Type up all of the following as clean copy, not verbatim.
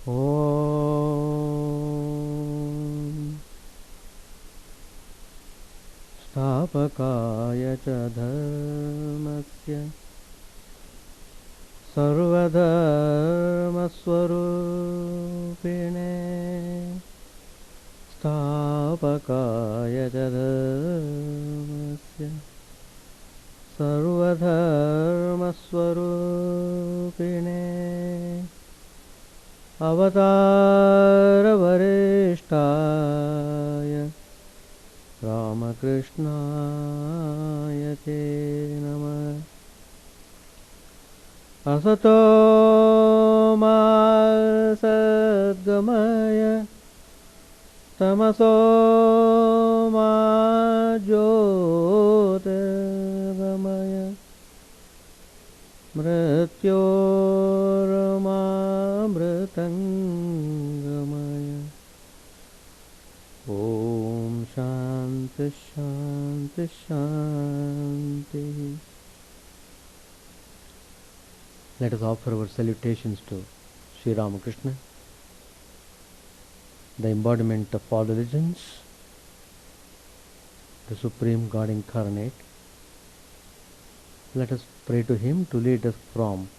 ॐ स्थापकाय च धर्मस्य सर्वधर्मस्वरूपिणे स्थापकाय च धर्मस्य सर्वधर्मस्वरूपिणे अवतारवरिष्ठाय रामकृष्णाय ते नमः। असतो मा सद्गमय तमसो मा ज्योतिर्गमय मृत्योर्मामृतङ्गमय। ॐ शान्ति शान्ति शान्तिः। Let us offer our salutations to Sri Ramakrishna, the embodiment of all religions, the Supreme God Incarnate. Let us pray to Him to lead us from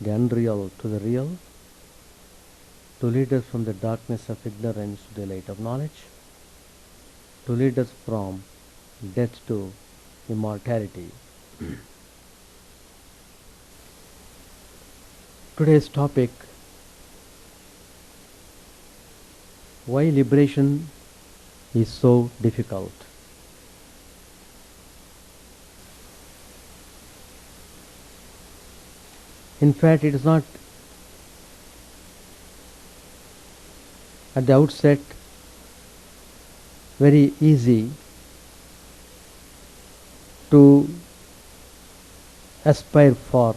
the unreal to the real, to lead us from the darkness of ignorance to the light of knowledge, to lead us from death to immortality. Today's topic: why liberation is so difficult. In fact, it is not at the outset very easy to aspire for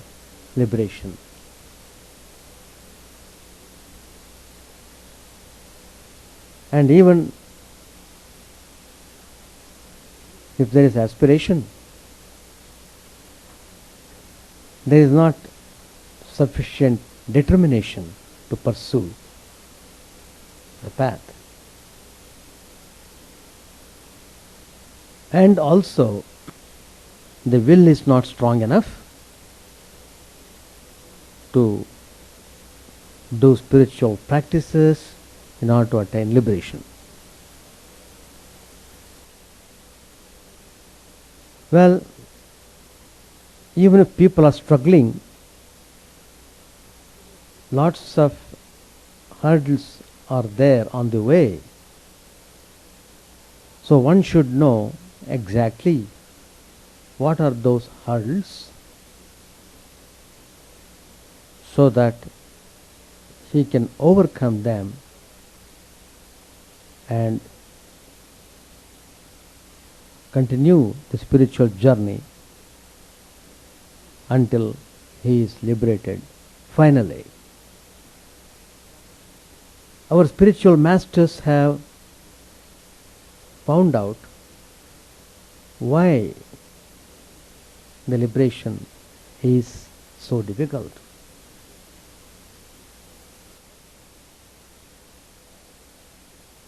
liberation. And even if there is aspiration, there is not sufficient determination to pursue the path. And also, the will is not strong enough to do spiritual practices in order to attain liberation. Well, even if people are struggling, lots of hurdles are there on the way. So one should know exactly what are those hurdles so that he can overcome them and continue the spiritual journey until he is liberated finally. Our spiritual masters have found out why the liberation is so difficult.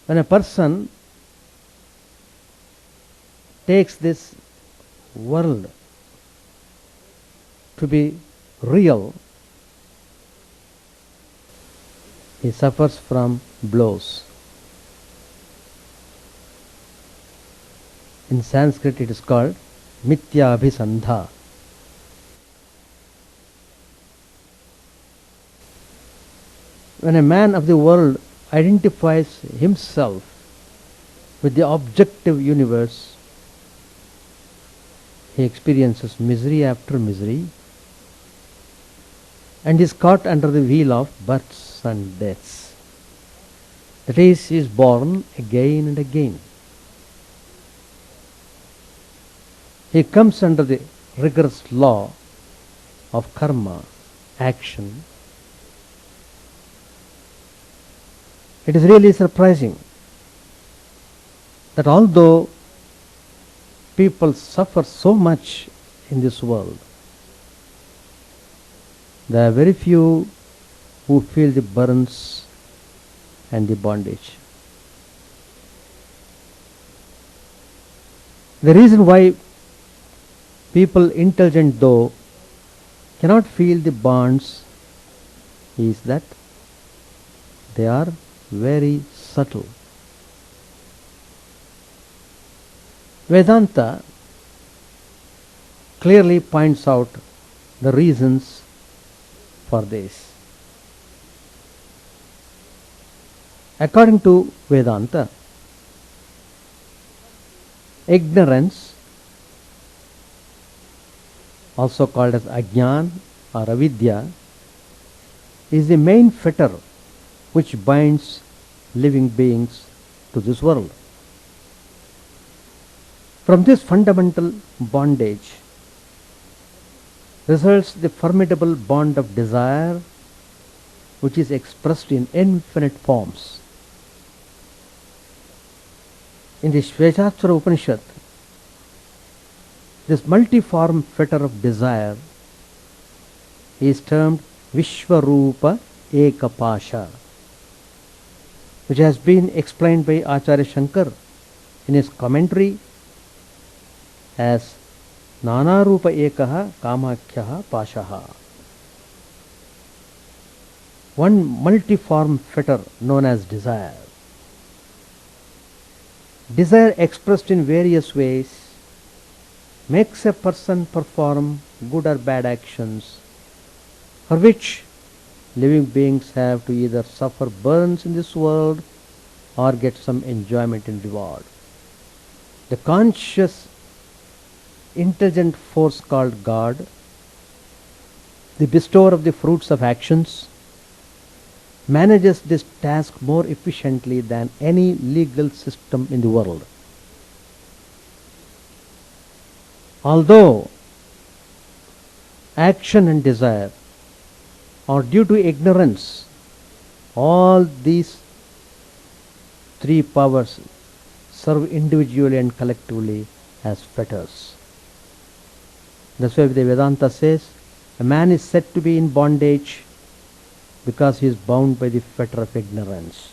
When a person takes this world to be real, he suffers from blows. In Sanskrit it is called Mithya Abhisandha. When a man of the world identifies himself with the objective universe, he experiences misery after misery and is caught under the wheel of births and deaths. That is, he is born again and again. He comes under the rigorous law of karma, action. It is really surprising that although people suffer so much in this world, there are very few who feel the burdens and the bondage. The reason why people, intelligent though, cannot feel the bonds is that they are very subtle. Vedanta clearly points out the reasons for this. According to Vedanta, ignorance, also called as ajnan or avidya, is the main fetter which binds living beings to this world. From this fundamental bondage results the formidable bond of desire, which is expressed in infinite forms. In the Shveshastra Upanishad, this multiform fetter of desire is termed Vishvarupa Ekapasha, which has been explained by Acharya Shankar in his commentary as Nanarupa Ekaha Kamakyaha Pashaha. One multiform fetter known as desire. Desire expressed in various ways makes a person perform good or bad actions for which living beings have to either suffer burdens in this world or get some enjoyment in reward. The conscious, intelligent force called God, the bestower of the fruits of actions, manages this task more efficiently than any legal system in the world. Although action and desire are due to ignorance, all these three powers serve individually and collectively as fetters. That's why the Vedanta says a man is said to be in bondage because he is bound by the fetter of ignorance.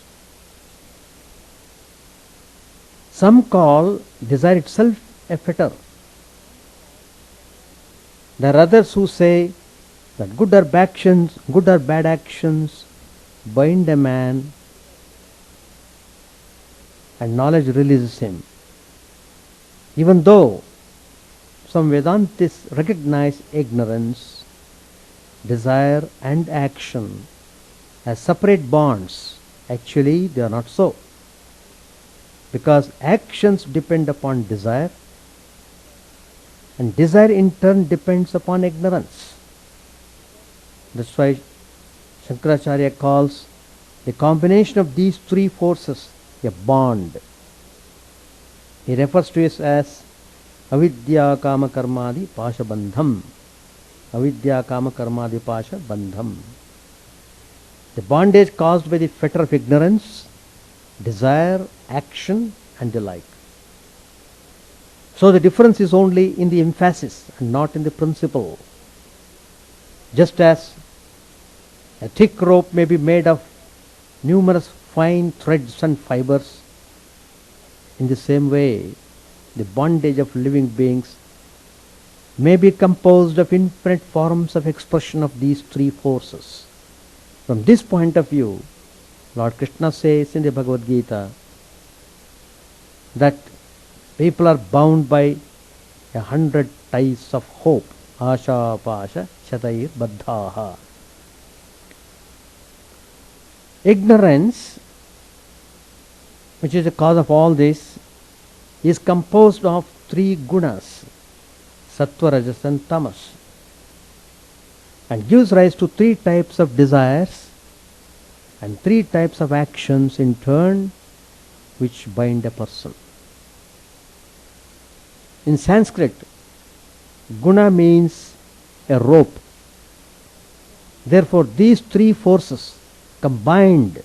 Some call desire itself a fetter. There are others who say that good or bad actions bind a man and knowledge releases him. Even though some Vedantists recognize ignorance, desire and action as separate bonds, actually they are not so. Because actions depend upon desire and desire in turn depends upon ignorance. That's why Shankaracharya calls the combination of these three forces a bond. He refers to it as avidya kama karmadi pasha bandham. Avidya kama karmadi pasha bandham. The bondage caused by the fetter of ignorance, desire, action and the like. So the difference is only in the emphasis and not in the principle. Just as a thick rope may be made of numerous fine threads and fibers, in the same way the bondage of living beings may be composed of infinite forms of expression of these three forces. From this point of view, Lord Krishna says in the Bhagavad Gita that people are bound by 100 ties of hope. Asha pasha shatair baddhaha. Ignorance, which is the cause of all this, is composed of three gunas, sattva, rajas and tamas, and gives rise to three types of desires and three types of actions in turn which bind a person. In Sanskrit, guna means a rope. Therefore, these three forces combined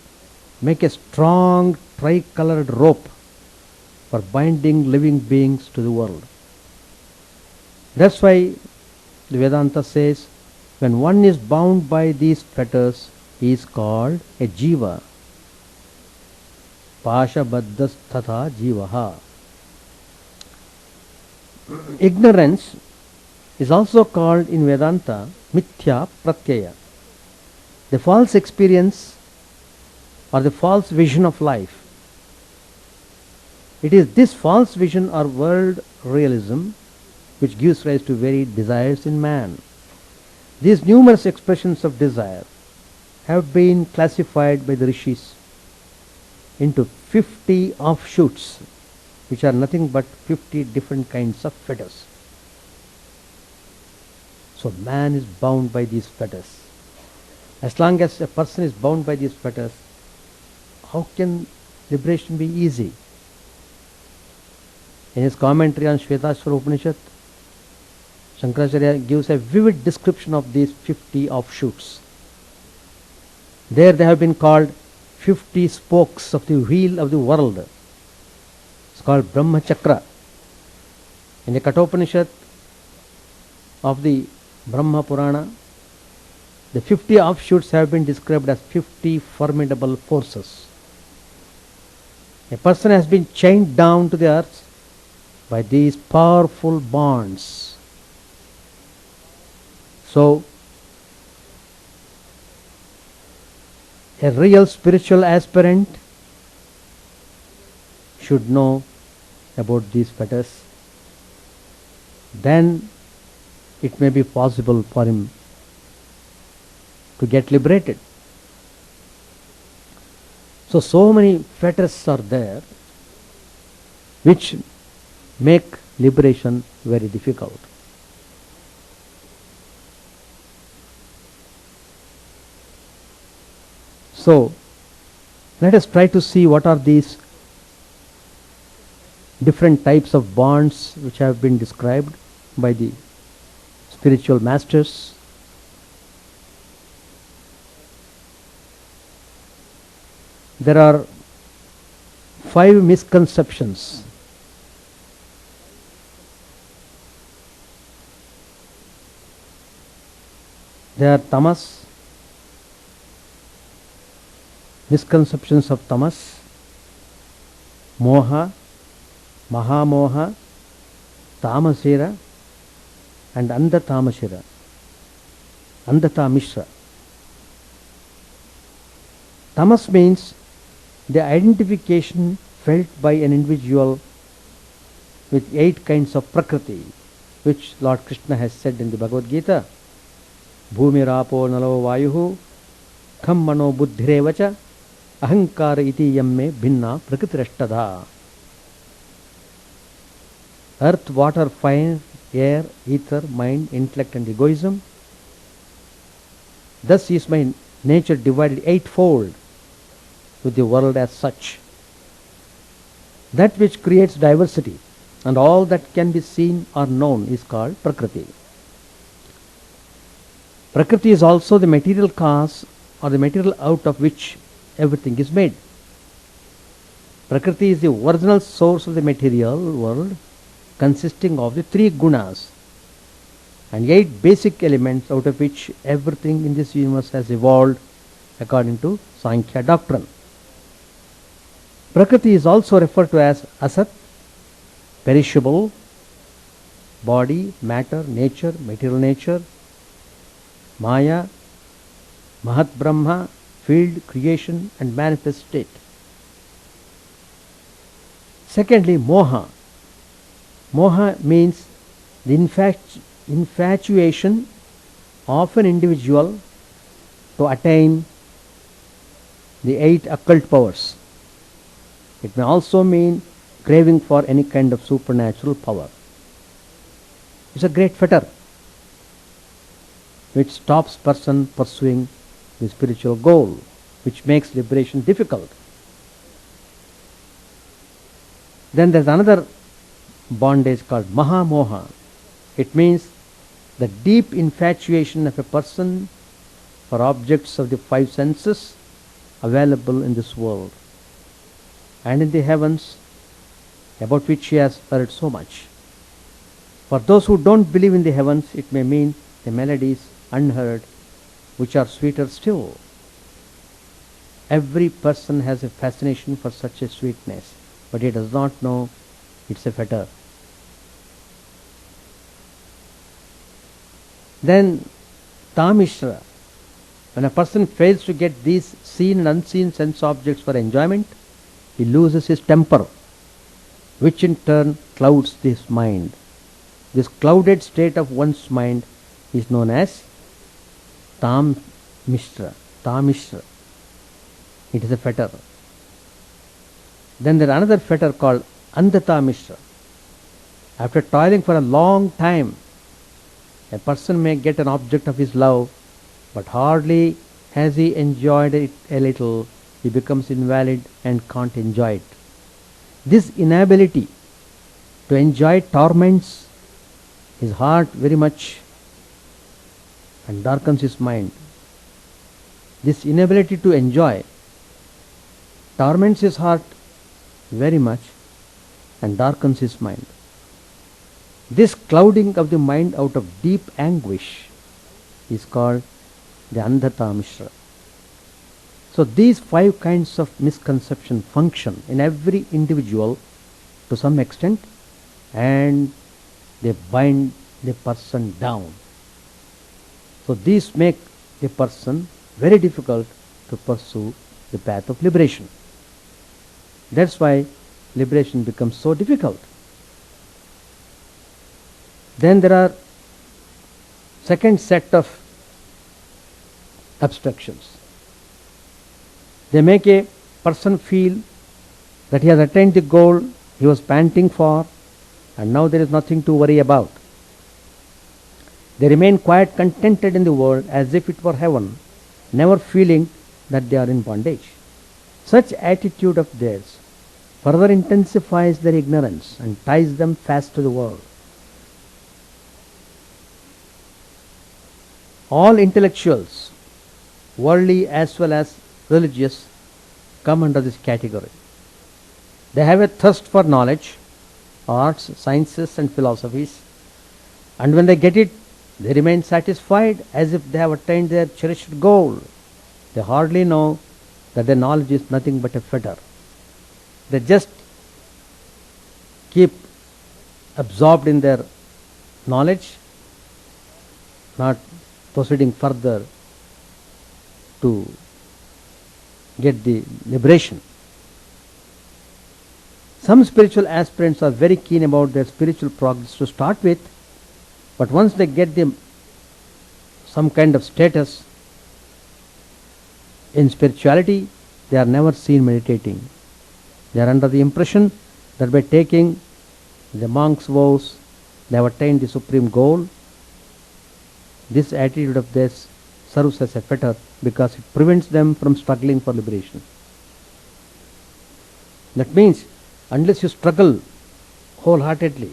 make a strong tricolored rope for binding living beings to the world. That's why the Vedanta says when one is bound by these fetters, he is called a jiva. pashabaddhasthatha jivaha. Ignorance is also called in Vedanta mithya pratyaya, the false experience or the false vision of life. It is this false vision or world realism which gives rise to varied desires in man. These numerous expressions of desire have been classified by the rishis into 50 offshoots, which are nothing but 50 different kinds of fetters. So man is bound by these fetters. As long as a person is bound by these fetters, how can liberation be easy? In his commentary on Shvetashvara Upanishad, Shankaracharya gives a vivid description of these 50 offshoots. There they have been called 50 spokes of the wheel of the world. It's called Brahma Chakra. In the Kathopanishad of the Brahma Purana, the 50 offshoots have been described as 50 formidable forces. A person has been chained down to the earth by these powerful bonds. So, a real spiritual aspirant should know about these fetters. Then it may be possible for him to get liberated. So many fetters are there which make liberation very difficult. So, let us try to see what are these different types of bonds which have been described by the spiritual masters. There are 5 misconceptions. They are tamas, misconceptions of tamas, moha, mahamoha, tamasira and andhatamashira, andhatamishra. Tamas means the identification felt by an individual with 8 kinds of prakriti, which Lord Krishna has said in the Bhagavad Gita. Bhumi rapo nalo vayuhu kham mano buddhirevacha ahankara iti yamme bhinna prakritirashtadha. Earth, water, fire, air, ether, mind, intellect and egoism. Thus is my nature divided 8-fold with the world as such. That which creates diversity and all that can be seen or known is called Prakriti. Prakriti is also the material cause or the material out of which everything is made. Prakriti is the original source of the material world, consisting of the 3 gunas and 8 basic elements out of which everything in this universe has evolved according to Sankhya doctrine. Prakriti is also referred to as asat, perishable, body, matter, nature, material nature, maya, mahat brahma, field, creation and manifest state. Secondly, moha. Moha means the infatuation of an individual to attain the 8 occult powers. It may also mean craving for any kind of supernatural power. It's a great fetter which stops person pursuing the spiritual goal, which makes liberation difficult. Then there's another bondage called Mahamoha. It means the deep infatuation of a person for objects of the 5 senses available in this world and in the heavens, about which he has heard so much. For those who don't believe in the heavens, it may mean the melodies unheard, which are sweeter still. Every person has a fascination for such a sweetness, but he does not know it's a fetter. Then tamishra. When a person fails to get these seen and unseen sense objects for enjoyment, he loses his temper, which in turn clouds his mind. This clouded state of one's mind is known as tamishra. Tamishra. It is a fetter. Then there is another fetter called andhatamishra. After toiling for a long time, a person may get an object of his love, but hardly has he enjoyed it a little, he becomes invalid and can't enjoy it. This inability to enjoy torments his heart very much and darkens his mind. This inability to enjoy torments his heart very much and darkens his mind. This clouding of the mind out of deep anguish is called the andhatamishra. So these 5 kinds of misconception function in every individual to some extent, and they bind the person down. So these make the person very difficult to pursue the path of liberation. That's why liberation becomes so difficult. Then there are second set of abstractions. They make a person feel that he has attained the goal he was panting for, and now there is nothing to worry about. They remain quite contented in the world as if it were heaven, never feeling that they are in bondage. Such attitude of theirs further intensifies their ignorance and ties them fast to the world. All intellectuals, worldly as well as religious, come under this category. They have a thirst for knowledge, arts, sciences and philosophies, and when they get it, they remain satisfied as if they have attained their cherished goal. They hardly know that their knowledge is nothing but a fetter. They just keep absorbed in their knowledge, not proceeding further to get the liberation. Some spiritual aspirants are very keen about their spiritual progress to start with, but once they get some kind of status in spirituality, they are never seen meditating. They are under the impression that by taking the monk's vows, they have attained the supreme goal. This attitude of theirs serves as a fetter because it prevents them from struggling for liberation. That means unless you struggle wholeheartedly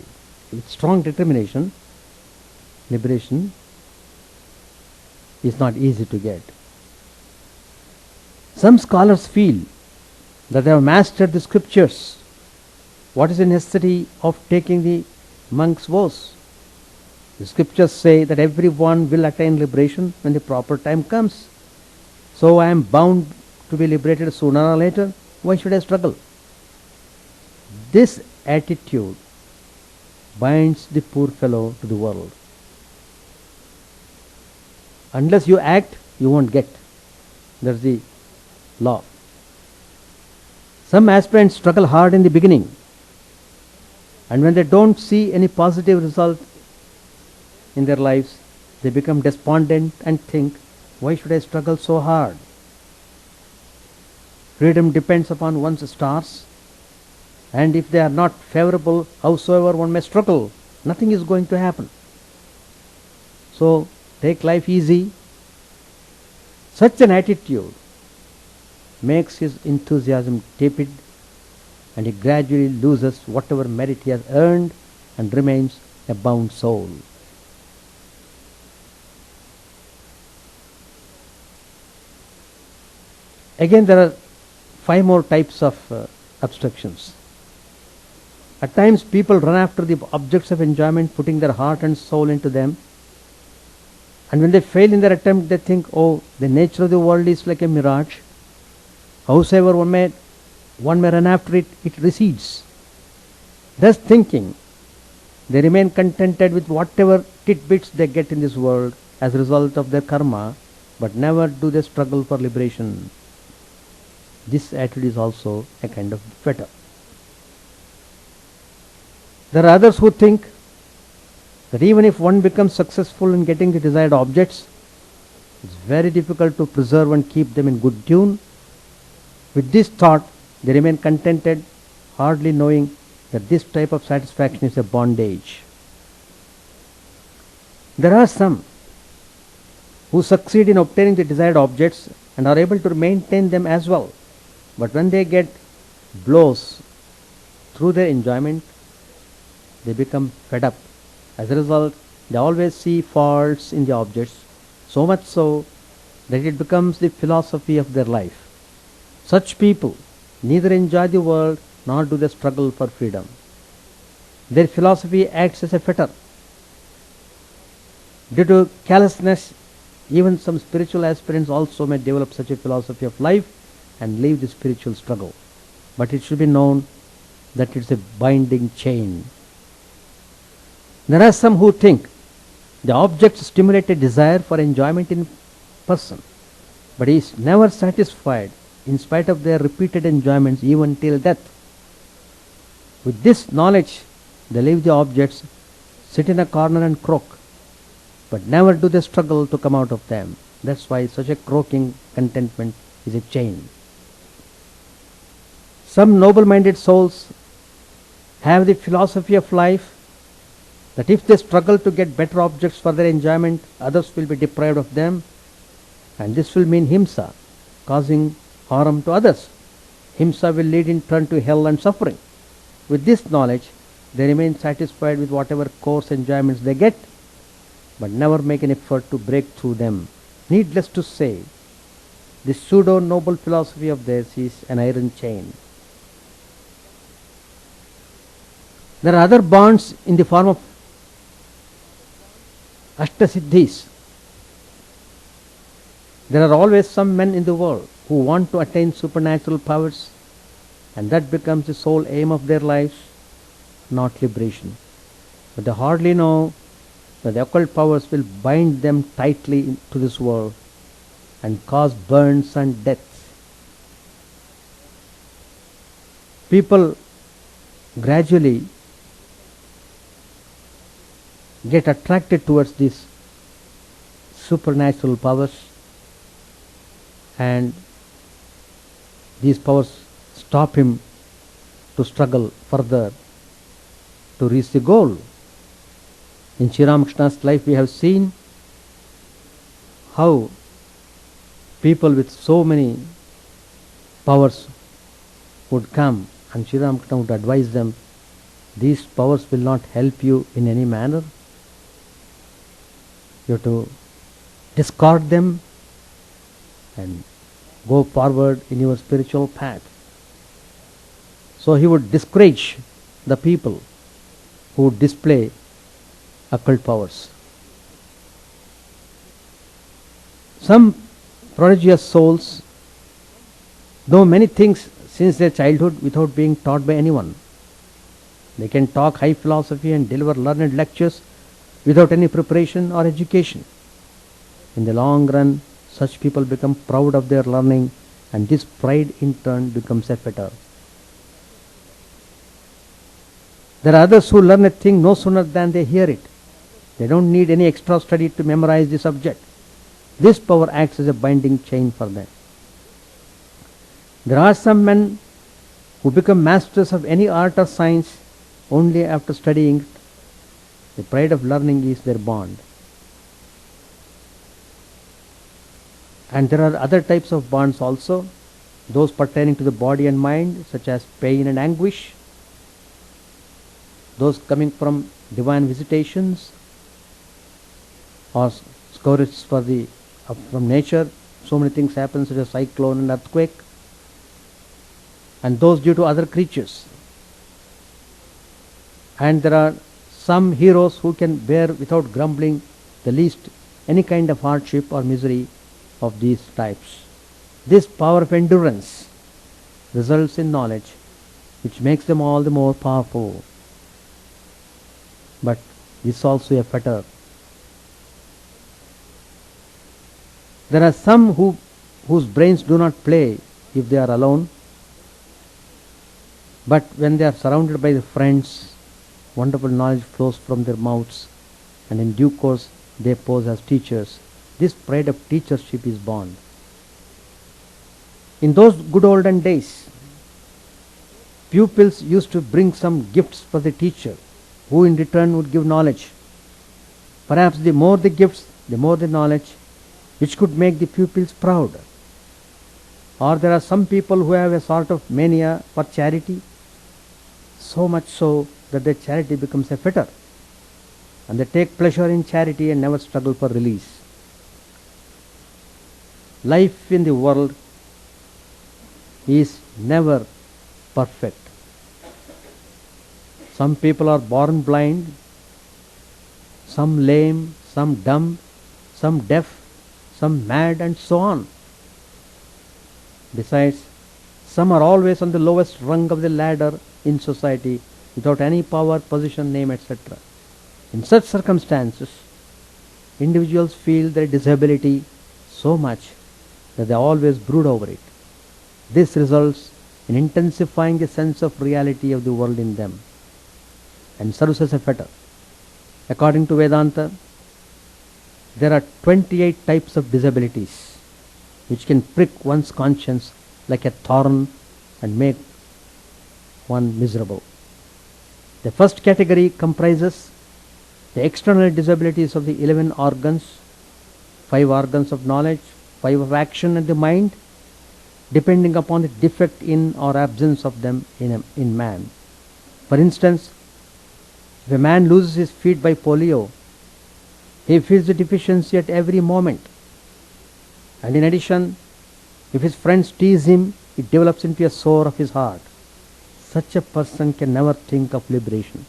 with strong determination, liberation is not easy to get. Some scholars feel that they have mastered the scriptures. What is the necessity of taking the monk's vows? The scriptures say that everyone will attain liberation when the proper time comes. So I am bound to be liberated sooner or later. Why should I struggle? This attitude binds the poor fellow to the world. Unless you act, you won't get. That's the law. Some aspirants struggle hard in the beginning, and when they don't see any positive result in their lives, they become despondent and think, why should I struggle so hard? Freedom depends upon one's stars, and if they are not favorable, howsoever one may struggle, nothing is going to happen. So take life easy. Such an attitude makes his enthusiasm tepid, and he gradually loses whatever merit he has earned and remains a bound soul. Again, there are 5 more types of abstractions. At times people run after the objects of enjoyment, putting their heart and soul into them, and when they fail in their attempt, they think, oh, the nature of the world is like a mirage. Howsoever one may run after it, it recedes. Thus thinking, they remain contented with whatever tidbits they get in this world as a result of their karma, but never do they struggle for liberation. This attitude is also a kind of fetter. There are others who think that even if one becomes successful in getting the desired objects, it's very difficult to preserve and keep them in good tune. With this thought, they remain contented, hardly knowing that this type of satisfaction is a bondage. There are some who succeed in obtaining the desired objects and are able to maintain them as well. But when they get blows through their enjoyment, they become fed up. As a result, they always see faults in the objects, so much so that it becomes the philosophy of their life. Such people neither enjoy the world nor do they struggle for freedom. Their philosophy acts as a fetter. Due to callousness, even some spiritual aspirants also may develop such a philosophy of life and leave the spiritual struggle. But it should be known that it's a binding chain. There are some who think the objects stimulate a desire for enjoyment in person, but he is never satisfied in spite of their repeated enjoyments even till death. With this knowledge, they leave the objects, sit in a corner and croak, but never do they struggle to come out of them. That's why such a croaking contentment is a chain. Some noble-minded souls have the philosophy of life that if they struggle to get better objects for their enjoyment, others will be deprived of them, and this will mean himsa, causing harm to others. Himsa will lead in turn to hell and suffering. With this knowledge, they remain satisfied with whatever coarse enjoyments they get, but never make an effort to break through them. Needless to say, this pseudo-noble philosophy of theirs is an iron chain. There are other bonds in the form of Ashtasiddhis. There are always some men in the world who want to attain supernatural powers, and that becomes the sole aim of their lives, not liberation. But they hardly know that the occult powers will bind them tightly to this world and cause burns and deaths. People gradually get attracted towards these supernatural powers, and these powers stop him to struggle further to reach the goal. In Sri Ramakrishna's life we have seen how people with so many powers would come and Sri Ramakrishna would advise them, these powers will not help you in any manner. You have to discard them and go forward in your spiritual path. So he would discourage the people who would display occult powers. Some prodigious souls know many things since their childhood without being taught by anyone. They can talk high philosophy and deliver learned lectures without any preparation or education. In the long run, such people become proud of their learning, and this pride in turn becomes a fetter. There are others who learn a thing no sooner than they hear it. They don't need any extra study to memorize the subject. This power acts as a binding chain for them. There are some men who become masters of any art or science only after studying it. The pride of learning is their bond. And there are other types of bonds also, those pertaining to the body and mind, such as pain and anguish, those coming from divine visitations or scourges from nature. So many things happen, such as cyclone and earthquake, and those due to other creatures. And there are some heroes who can bear without grumbling the least any kind of hardship or misery of these types. This power of endurance results in knowledge, which makes them all the more powerful. But this is also a fetter. There are some whose brains do not play if they are alone, but when they are surrounded by the friends, wonderful knowledge flows from their mouths, and in due course they pose as teachers. This pride of teachership is born. In those good olden days, pupils used to bring some gifts for the teacher, who in return would give knowledge. Perhaps the more the gifts, the more the knowledge, which could make the pupils proud. Or there are some people who have a sort of mania for charity, so much so that their charity becomes a fetter, and they take pleasure in charity and never struggle for release. Life in the world is never perfect. Some people are born blind, some lame, some dumb, some deaf, some mad, and so on. Besides, some are always on the lowest rung of the ladder in society without any power, position, name, etc. In such circumstances, individuals feel their disability so much that they always brood over it. This results in intensifying the sense of reality of the world in them and serves as a fetter. According to Vedanta, there are 28 types of disabilities which can prick one's conscience like a thorn and make one miserable. The first category comprises the external disabilities of the 11 organs, 5 organs of knowledge, 5 of action and the mind, depending upon the defect in or absence of them in man. For instance, if a man loses his feet by polio, he feels the deficiency at every moment. And in addition, if his friends tease him, it develops into a sore of his heart. Such a person can never think of liberation.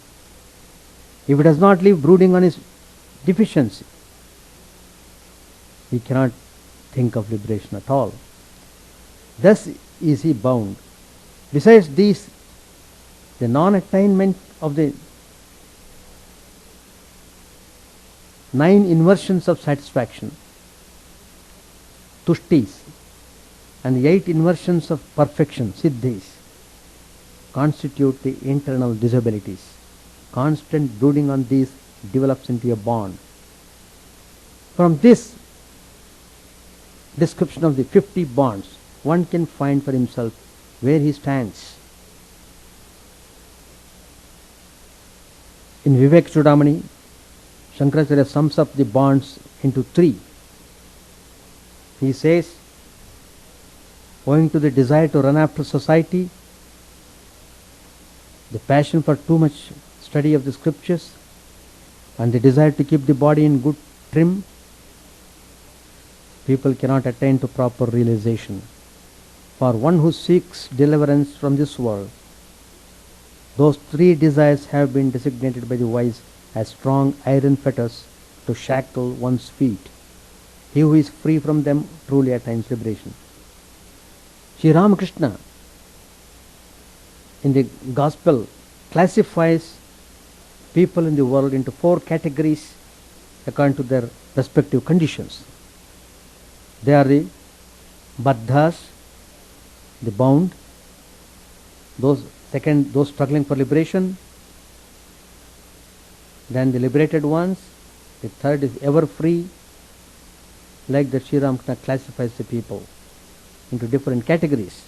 If he does not live brooding on his deficiency, he cannot think of liberation at all. Thus is he bound. Besides these, the non-attainment of the 9 inversions of satisfaction, tushtis, and the 8 inversions of perfection, siddhis, constitute the internal disabilities. Constant brooding on these develops into a bond. From this description of the 50 bonds, one can find for himself where he stands. In Vivek Chudamani, Shankaracharya sums up the bonds into 3. He says, owing to the desire to run after society, the passion for too much study of the scriptures, and the desire to keep the body in good trim, people cannot attain to proper realization. For one who seeks deliverance from this world, those 3 desires have been designated by the wise as strong iron fetters to shackle one's feet. He who is free from them truly attains liberation. Sri Ramakrishna in the Gospel classifies people in the world into 4 categories according to their respective conditions. They are the baddhas, the bound, those struggling for liberation, then the liberated ones, the third is ever free. Like that, Sri Ramakrishna classifies the people into different categories.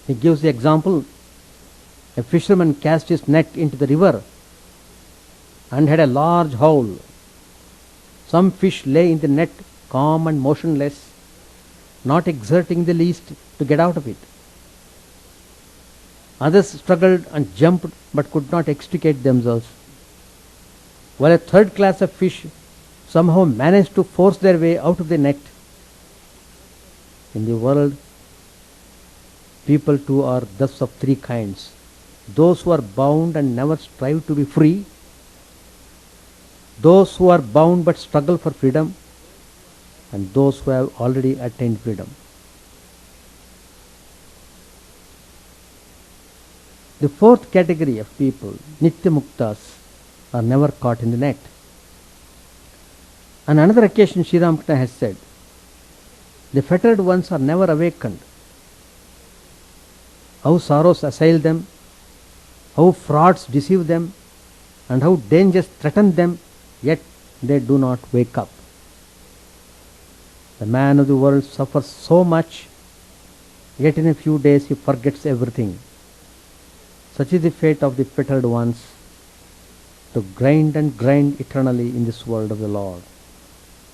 He gives the example, a fisherman cast his net into the river and had a large hole. Some fish lay in the net calm and motionless, not exerting the least to get out of it. Others struggled and jumped but could not extricate themselves, while a third class of fish somehow managed to force their way out of the net. In the world, people too are thus of 3 kinds: those who are bound and never strive to be free, those who are bound but struggle for freedom, and those who have already attained freedom. The fourth category of people, Nitya Muktas, are never caught in the net. On another occasion, Sri Ramakrishna has said, the fettered ones are never awakened. How sorrows assail them, how frauds deceive them, and how dangers threaten them, yet they do not wake up. The man of the world suffers so much, yet in a few days he forgets everything. Such is the fate of the fettered ones, to grind and grind eternally in this world of the Lord.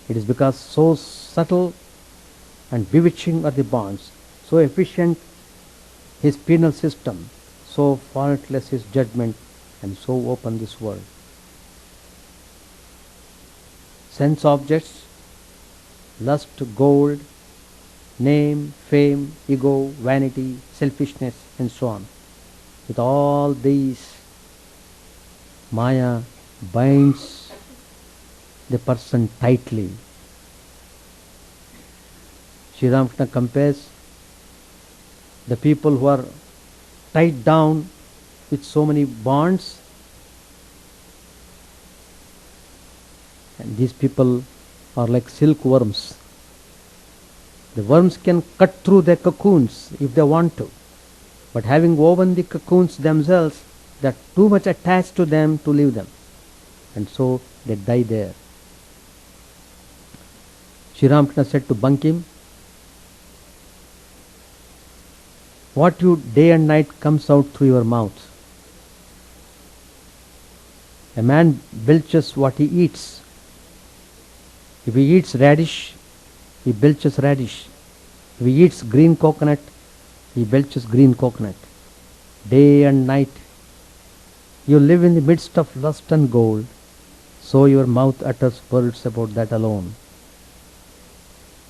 It is because so subtle and bewitching are the bonds, so efficient his penal system, so faultless his judgment, and so open this world. Sense objects, lust, gold, name, fame, ego, vanity, selfishness, and so on. With all these, Maya binds the person tightly. Sri Ramakrishna compares the people who are tied down with so many bonds, and these people are like silkworms. The worms can cut through their cocoons if they want to, but having woven the cocoons themselves, they are too much attached to them to leave them, and so they die there. Sri Ramakrishna said to Bankim, what you day and night comes out through your mouth. A man belches what he eats. If he eats radish, he belches radish. If he eats green coconut, he belches green coconut. Day and night, you live in the midst of lust and gold, so your mouth utters words about that alone.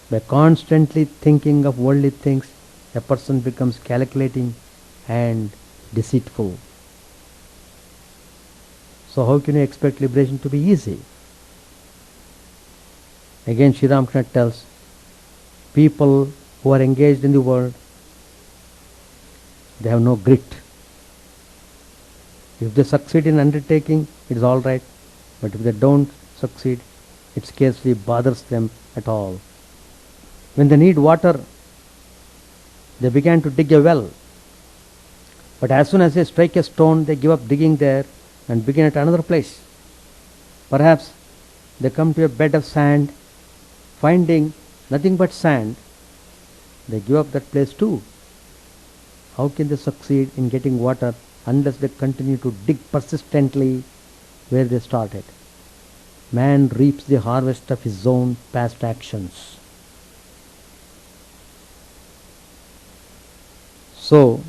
By constantly thinking of worldly things, a person becomes calculating and deceitful. So how can you expect liberation to be easy? Again, Sri Ramakrishna tells, people who are engaged in the world, they have no grit. If they succeed in undertaking, it is all right, but if they don't succeed, it scarcely bothers them at all. When they need water, they began to dig a well, but as soon as they strike a stone, they give up digging there and begin at another place. Perhaps they come to a bed of sand, finding nothing but sand, they give up that place too. How can they succeed in getting water unless they continue to dig persistently where they started? Man reaps the harvest of his own past actions. So,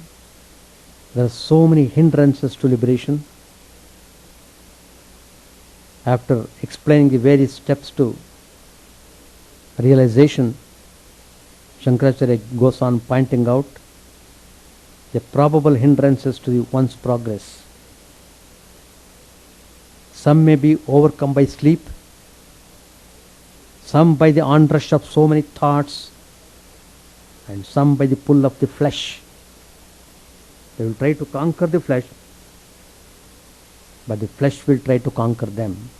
there are so many hindrances to liberation. After explaining the various steps to realization, Shankaracharya goes on pointing out the probable hindrances to one's progress. Some may be overcome by sleep, some by the onrush of so many thoughts, and some by the pull of the flesh. They will try to conquer the flesh, but the flesh will try to conquer them.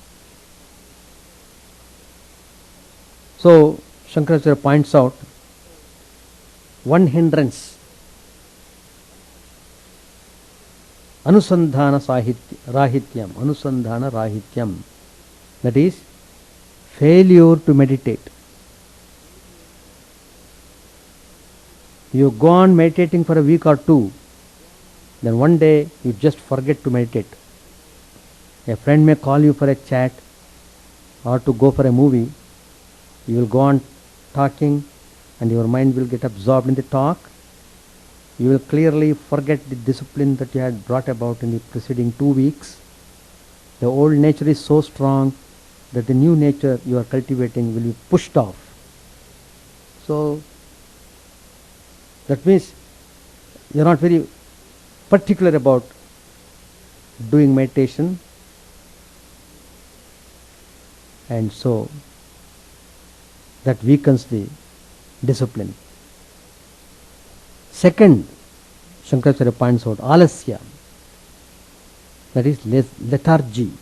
So, Shankaracharya points out one hindrance, Anusandhana Rahityam, that is, failure to meditate. You go on meditating for a week or two, then one day you just forget to meditate. A friend may call you for a chat or to go for a movie. You will go on talking and your mind will get absorbed in the talk. You will clearly forget the discipline that you had brought about in the preceding 2 weeks. The old nature is so strong that the new nature you are cultivating will be pushed off. So, that means you are not very particular about doing meditation, and so that weakens the discipline. Second, Shankaracharya points out alasya. that is lethargy.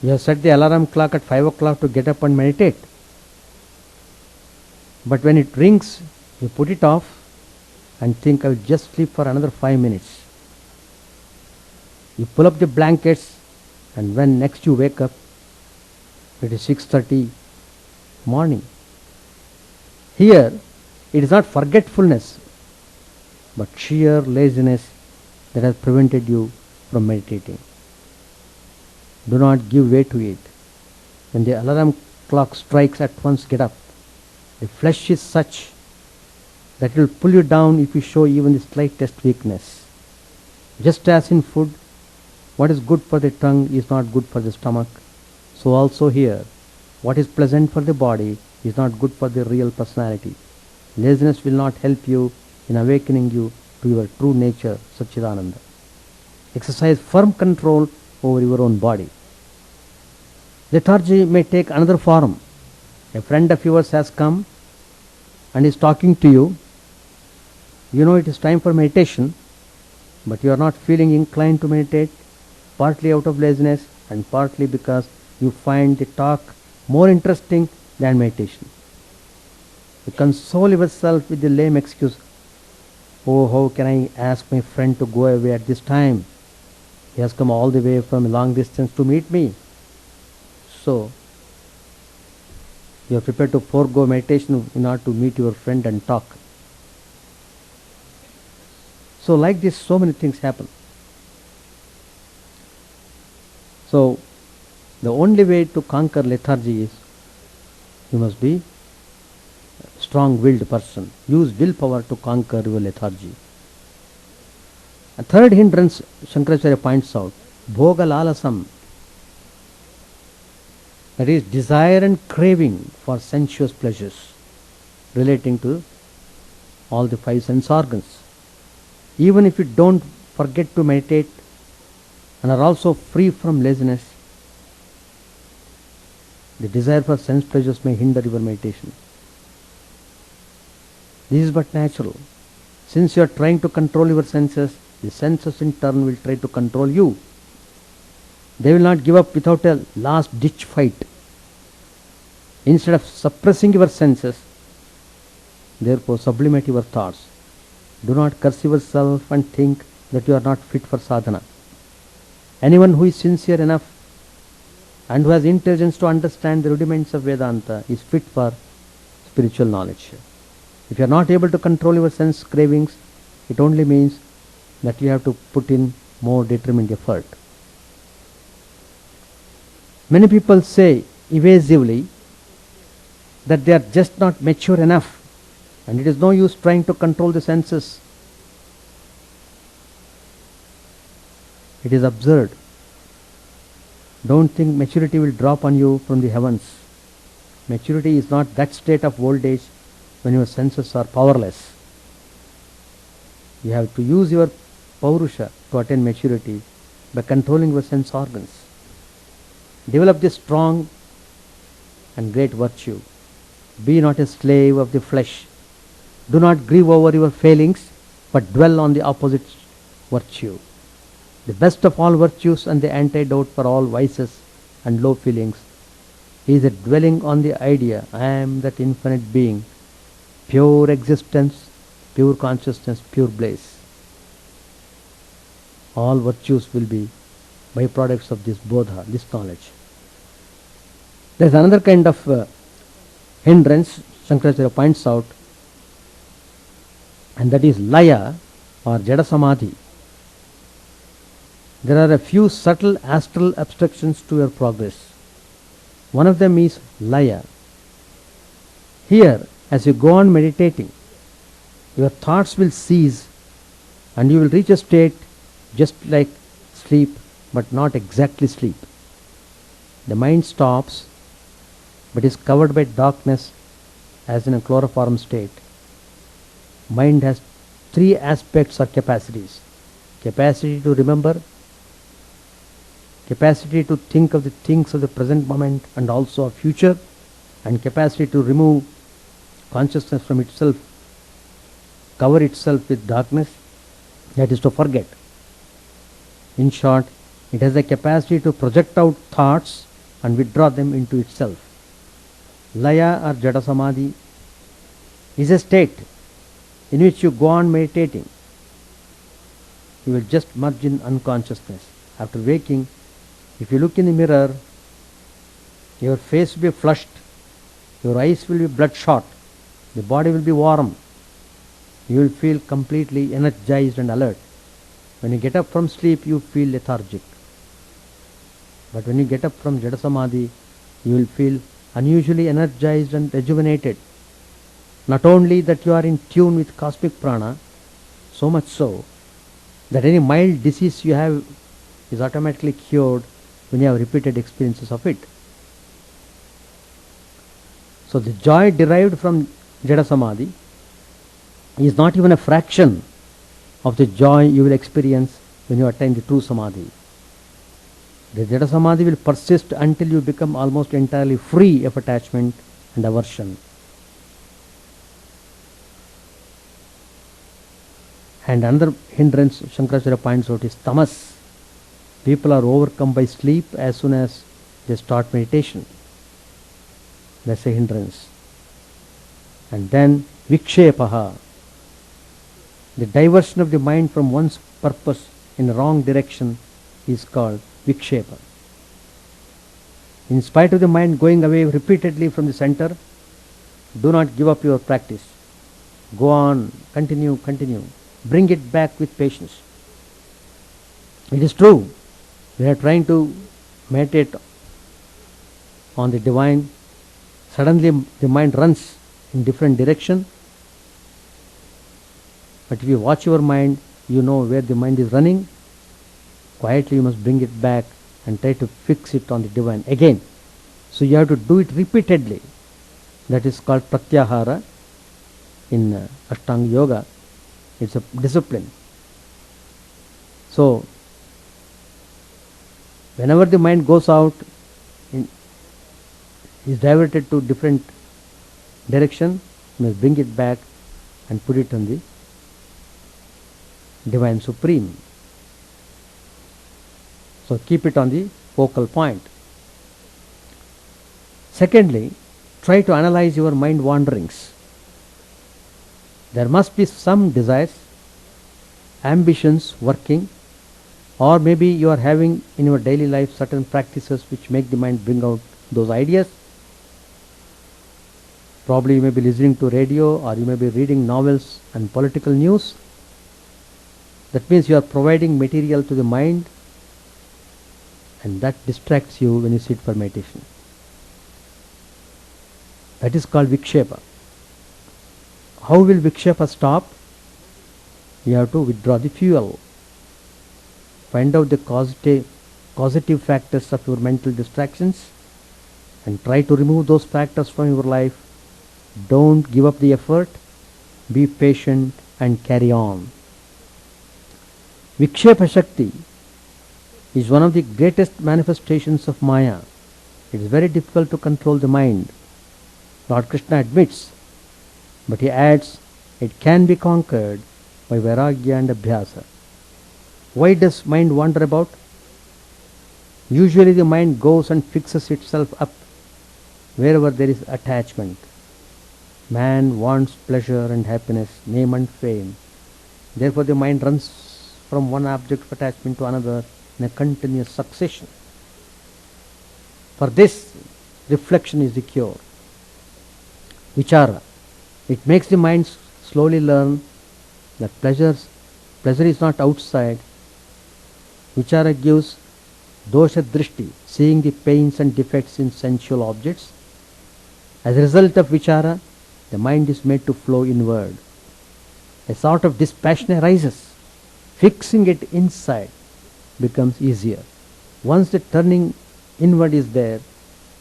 You have set the alarm clock at 5 o'clock to get up and meditate. But when it rings, you put it off and think, I will just sleep for another 5 minutes. You pull up the blankets, and when next you wake up, it is 6:30 morning. Here, it is not forgetfulness, but sheer laziness that has prevented you from meditating. Do not give way to it. When the alarm clock strikes, at once get up. The flesh is such that it will pull you down if you show even the slightest weakness. Just as in food, what is good for the tongue is not good for the stomach, so also here, what is pleasant for the body is not good for the real personality. Laziness will not help you in awakening you to your true nature, Satchidananda. Exercise firm control over your own body. Lethargy may take another form. A friend of yours has come and is talking to you. You know it is time for meditation, but you are not feeling inclined to meditate, partly out of laziness and partly because you find the talk more interesting than meditation. You console yourself with the lame excuse, oh, how can I ask my friend to go away at this time? He has come all the way from a long distance to meet me. So, you are prepared to forego meditation in order to meet your friend and talk. So like this, so many things happen. So, the only way to conquer lethargy is you must be a strong-willed person. Use willpower to conquer your lethargy. A third hindrance Shankaracharya points out, bhoga lalasam, that is desire and craving for sensuous pleasures relating to all the 5 sense organs. Even if you don't forget to meditate and are also free from laziness, the desire for sense pleasures may hinder your meditation. This is but natural. Since you are trying to control your senses, the senses in turn will try to control you. They will not give up without a last ditch fight. Instead of suppressing your senses, therefore sublimate your thoughts. Do not curse yourself and think that you are not fit for sadhana. Anyone who is sincere enough and who has intelligence to understand the rudiments of Vedanta is fit for spiritual knowledge. If you are not able to control your sense cravings, it only means that you have to put in more determined effort. Many people say evasively that they are just not mature enough and it is no use trying to control the senses. It is absurd. Don't think maturity will drop on you from the heavens. Maturity is not that state of old age when your senses are powerless. You have to use your paurusha to attain maturity by controlling your sense organs. Develop this strong and great virtue. Be not a slave of the flesh. Do not grieve over your failings, but dwell on the opposite virtue. The best of all virtues and the antidote for all vices and low feelings is a dwelling on the idea, I am that infinite being, pure existence, pure consciousness, pure bliss. All virtues will be byproducts of this bodha, this knowledge. There is another kind of hindrance Shankaracharya points out, and that is laya or jada samadhi. There are a few subtle astral obstructions to your progress. One of them is laya. Here, as you go on meditating, your thoughts will cease and you will reach a state just like sleep, but not exactly sleep. The mind stops but is covered by darkness as in a chloroform state. Mind has 3 aspects or capacities: capacity to remember, capacity to think of the things of the present moment and also of future, and capacity to remove consciousness from itself, cover itself with darkness that is to forget. In short, it has the capacity to project out thoughts and withdraw them into itself. Laya or Jada Samadhi is a state in which you go on meditating. You will just merge in unconsciousness. After waking, if you look in the mirror, your face will be flushed, your eyes will be bloodshot, the body will be warm. You will feel completely energized and alert. When you get up from sleep, you feel lethargic. But when you get up from Jada Samadhi, you will feel unusually energized and rejuvenated. Not only that you are in tune with cosmic prana, so much so that any mild disease you have is automatically cured when you have repeated experiences of it. So the joy derived from Jada Samadhi is not even a fraction of the joy you will experience when you attain the true Samadhi. The Jada Samadhi will persist until you become almost entirely free of attachment and aversion. And another hindrance Shankaracharya points out is tamas. People are overcome by sleep as soon as they start meditation. That's a hindrance. And then vikshepaha, the diversion of the mind from one's purpose in a wrong direction is called vikshepa. In spite of the mind going away repeatedly from the center, do not give up your practice. Go on, continue. Bring it back with patience. It is true, we are trying to meditate on the divine. Suddenly the mind runs in different direction. But if you watch your mind, you know where the mind is running. Quietly you must bring it back and try to fix it on the divine again. So you have to do it repeatedly. That is called pratyahara in Ashtanga Yoga. It's a discipline. So whenever the mind goes out, is diverted to different direction, you must bring it back and put it on the Divine Supreme. So keep it on the focal point. Secondly, try to analyze your mind wanderings. There must be some desires, ambitions working, or maybe you are having in your daily life certain practices which make the mind bring out those ideas. Probably you may be listening to radio, or you may be reading novels and political news. That means you are providing material to the mind, and that distracts you when you sit for meditation. That is called vikshepa. How will vikshepa stop? You have to withdraw the fuel. Find out the causative factors of your mental distractions and try to remove those factors from your life. Don't give up the effort. Be patient and carry on. Vikshepa Shakti is one of the greatest manifestations of Maya. It is very difficult to control the mind. Lord Krishna admits, but he adds, it can be conquered by Vairagya and Abhyasa. Why does mind wander about? Usually the mind goes and fixes itself up wherever there is attachment. Man wants pleasure and happiness, name and fame. Therefore the mind runs from one object of attachment to another in a continuous succession. For this, reflection is the cure. Vichara. It makes the mind slowly learn that pleasure is not outside. Vichara gives dosha drishti, seeing the pains and defects in sensual objects. As a result of vichara, the mind is made to flow inward. A sort of dispassion arises. Fixing it inside becomes easier. Once the turning inward is there,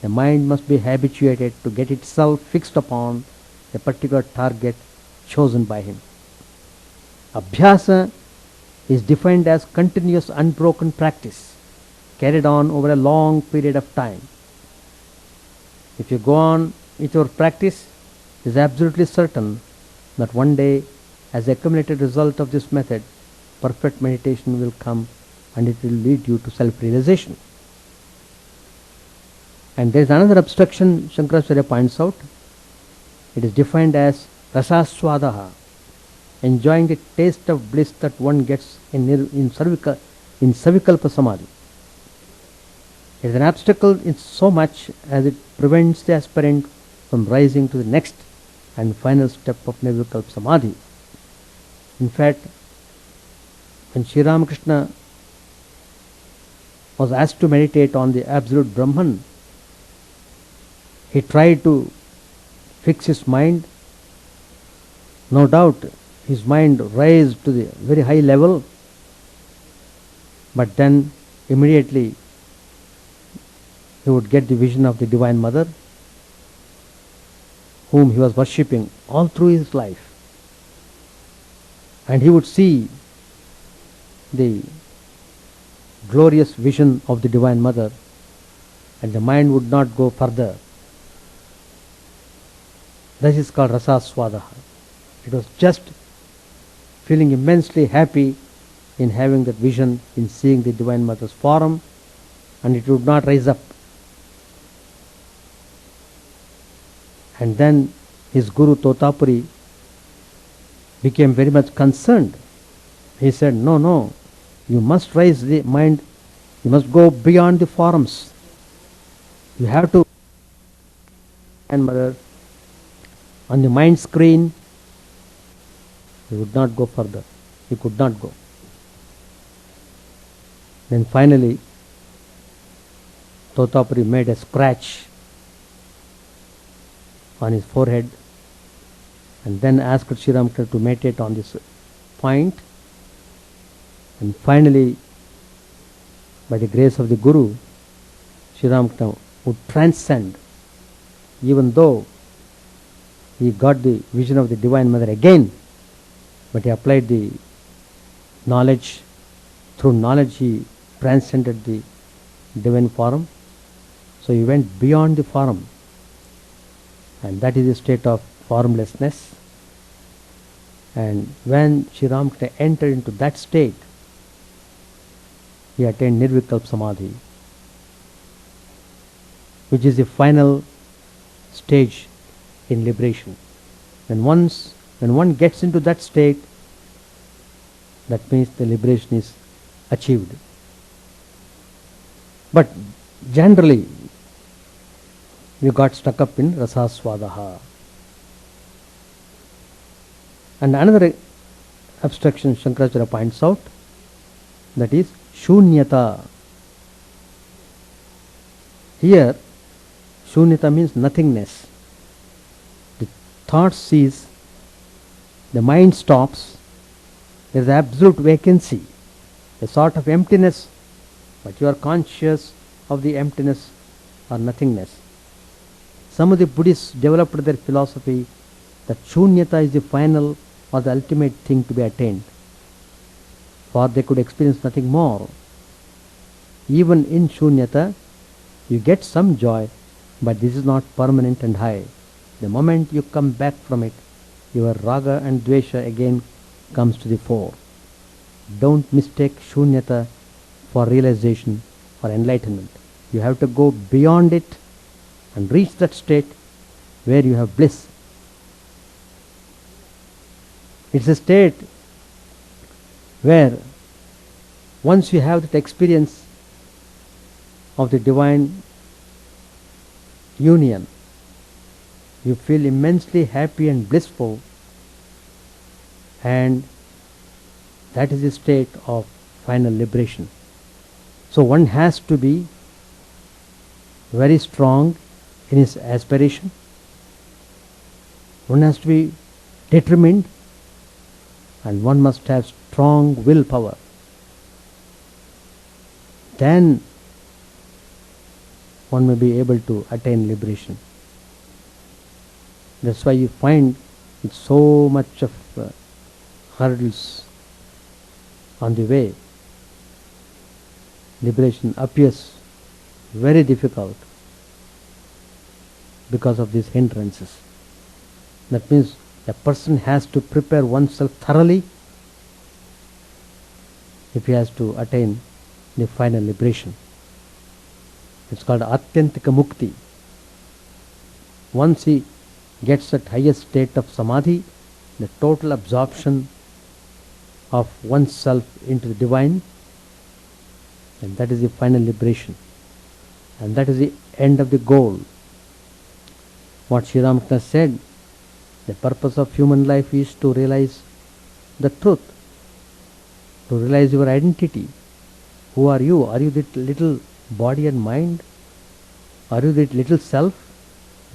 the mind must be habituated to get itself fixed upon a particular target chosen by him. Abhyasa is defined as continuous unbroken practice carried on over a long period of time. If you go on with your practice, it is absolutely certain that one day, as the accumulated result of this method, perfect meditation will come and it will lead you to self-realization. And there is another abstraction Shankaracharya points out. It is defined as rasaswadaha, enjoying the taste of bliss that one gets in savikalpa samadhi. It is an obstacle in so much as it prevents the aspirant from rising to the next and final step of nirvikalpa samadhi. In fact, when Sri Ramakrishna was asked to meditate on the absolute Brahman, he tried to fix his mind. No doubt his mind raised to the very high level, but then immediately he would get the vision of the Divine Mother, whom he was worshipping all through his life. And he would see the glorious vision of the Divine Mother, and the mind would not go further. This is called rasaswadaha. It was just feeling immensely happy in having that vision, in seeing the Divine Mother's form, and it would not rise up. And then his Guru Totapuri became very much concerned. He said, no, you must raise the mind, you must go beyond the forms. You have to, and Mother, on the mind screen. He would not go further. He could not go. Then finally, Totapuri made a scratch on his forehead and then asked Sri Ramakrishna to meditate on this point. And finally, by the grace of the Guru, Sri Ramakrishna would transcend, even though he got the vision of the Divine Mother again, but he applied the knowledge. Through knowledge he transcended the divine form. So he went beyond the form, and that is the state of formlessness. And when Sri Ramakrishna entered into that state, he attained Nirvikalpa Samadhi, which is the final stage in liberation. When one gets into that state, that means the liberation is achieved. But generally, you got stuck up in rasaswadaha. And another abstraction Shankaracharya points out, that is shunyata. Here, shunyata means nothingness. The thought cease, the mind stops, there is absolute vacancy, a sort of emptiness, but you are conscious of the emptiness or nothingness. Some of the Buddhists developed their philosophy that shunyata is the final or the ultimate thing to be attained, for they could experience nothing more. Even in shunyata, you get some joy, but this is not permanent and high. The moment you come back from it, your raga and dvesha again comes to the fore. Don't mistake shunyata for realization or enlightenment. You have to go beyond it and reach that state where you have bliss. It's a state where once you have that experience of the divine union, you feel immensely happy and blissful, and that is the state of final liberation. So one has to be very strong in his aspiration. One has to be determined, and one must have strong willpower. Then one may be able to attain liberation. That's why you find with so much of hurdles on the way, liberation appears very difficult because of these hindrances. That means a person has to prepare oneself thoroughly if he has to attain the final liberation. It's called Atyantika Mukti. Once he gets that highest state of samadhi, the total absorption of oneself into the divine, and that is the final liberation. And that is the end of the goal. What Sri Ramakrishna said, the purpose of human life is to realize the truth, to realize your identity. Who are you? Are you that little body and mind? Are you that little self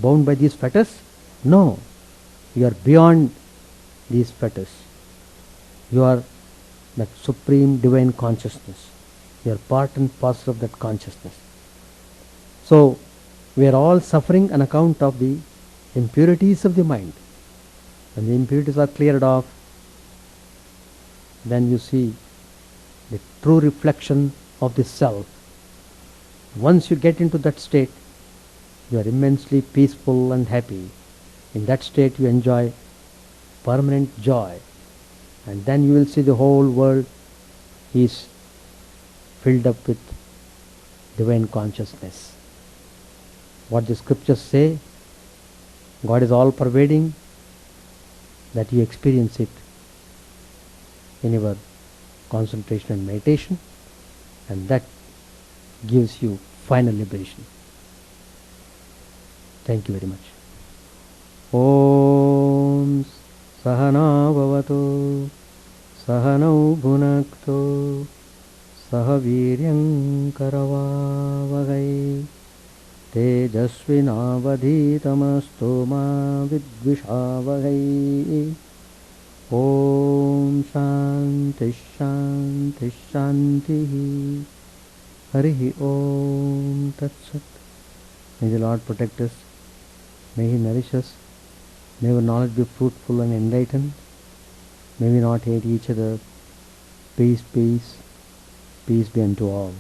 bound by these fetters? No. You are beyond these fetters. You are that supreme divine consciousness. You are part and parcel of that consciousness. So, we are all suffering on account of the impurities of the mind. When the impurities are cleared off, then you see the true reflection of the self. Once you get into that state, you are immensely peaceful and happy. In that state you enjoy permanent joy, and then you will see the whole world is filled up with divine consciousness. What the scriptures say, God is all pervading, that you experience it in your concentration and meditation, and that gives you final liberation. Thank you very much. Om Sahana Bhavatu Sahanau Bhunaktu Sahaviryam Karavavagai Tejasvinavadhitamastu ma vidvishavai. Om Shanti Shanti Shanti. Harihi Om Tat Sat. May the Lord protect us. May He nourish us. May our knowledge be fruitful and enlightened. May we not hate each other. Peace, peace, peace be unto all.